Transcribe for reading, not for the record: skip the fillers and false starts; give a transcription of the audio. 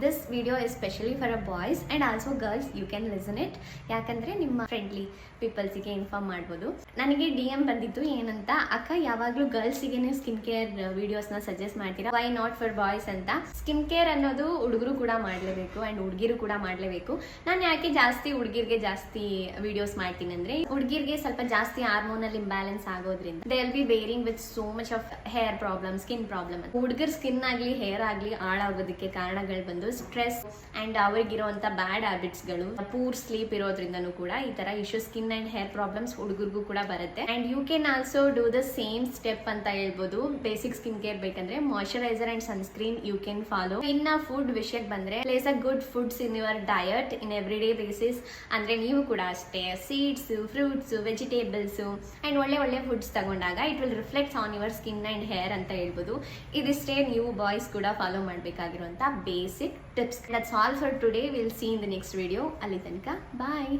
This video is specially for a boys and also girls. You can listen it. ಯಾಕಂದರೆ ನಿಮ್ಮ friendly ಪೀಪಲ್ಸಿಗೆ inform ಮಾಡ್ಬೋದು. ನನಗೆ DM ಬಂದಿತ್ತು ಏನಂತ, ಅಕ್ಕ ಯಾವಾಗಲೂ ಗರ್ಲ್ಸಿಗೆ ನೀವು ಸ್ಕಿನ್ ಕೇರ್ ವಿಡಿಯೋಸ್ನ ಸಜೆಸ್ಟ್ ಮಾಡ್ತೀರಾ, ವೈ ನಾಟ್ ಫಾರ್ ಬಾಯ್ಸ್ ಅಂತ. ಸ್ಕಿನ್ ಕೇರ್ ಅನ್ನೋದು ಹುಡುಗರು ಕೂಡ ಮಾಡಲೇಬೇಕು ಆ್ಯಂಡ್ ಹುಡುಗಿರು ಕೂಡ ಮಾಡಲೇಬೇಕು. ನಾನು ಯಾಕೆ ಜಾಸ್ತಿ ಹುಡುಗಿರಿಗೆ ಜಾಸ್ತಿ ವಿಡಿಯೋಸ್ ಮಾಡ್ತೀನಿ ಅಂದರೆ, ಹುಡುಗಿರಿಗೆ ಸ್ವಲ್ಪ ಜಾಸ್ತಿ ಹಾರ್ಮೋನಲ್ ಇಂಬ್ಯಾಲೆನ್ಸ್ ಆಗೋದ್ರಿಂದ they will be bearing with so much of hair problem, skin problem. ಹುಡುಗರ ಸ್ಕಿನ್ ಆಗಲಿ ಹೇರ್ ಆಗಲಿ ಹಾಳಾಗೋದಕ್ಕೆ ಕಾರಣಗಳು ಬಂದು ಸ್ಟ್ರೆಸ್ ಆ್ಯಂಡ್ ಅವ್ರಿಗಿರುವಂಥ ಬ್ಯಾಡ್ ಹ್ಯಾಬಿಟ್ಸ್ಗಳು, ಪೂರ್ ಸ್ಲೀಪ್ ಇರೋದ್ರಿಂದನೂ ಕೂಡ ಈ ಥರ issue skin and hair problems ಹುಡುಗರಿಗೂ ಕೂಡ ಬರುತ್ತೆ. And you can also do the same step ಅಂತ ಹೇಳ್ಬೋದು. ಬೇಸಿಕ್ ಸ್ಕಿನ್ ಕೇರ್ ಬೇಕಂದ್ರೆ moisturiser and sunscreen you can follow. ಇನ್ನ ಫುಡ್ ವಿಷಯಕ್ಕೆ ಬಂದರೆ, place a good foods in your diet in every day basis. ಅಂದರೆ ನೀವು ಕೂಡ ಅಷ್ಟೇ ಸೀಡ್ಸು, ಫ್ರೂಟ್ಸು, ವೆಜಿಟೇಬಲ್ಸು ಆ್ಯಂಡ್ ಒಳ್ಳೆ ಫುಡ್ಸ್ ತಗೊಂಡಾಗ it will reflects on your skin and hair ಅಂತ ಹೇಳ್ಬೋದು. ಇದಿಷ್ಟೇ ನೀವು ಬಾಯ್ಸ್ ಕೂಡ ಫಾಲೋ ಮಾಡಬೇಕಾಗಿರುವಂಥ basic tips. That's all for today. Will see in the next video. ಅಲ್ಲಿ ತನಕ ಬಾಯ್.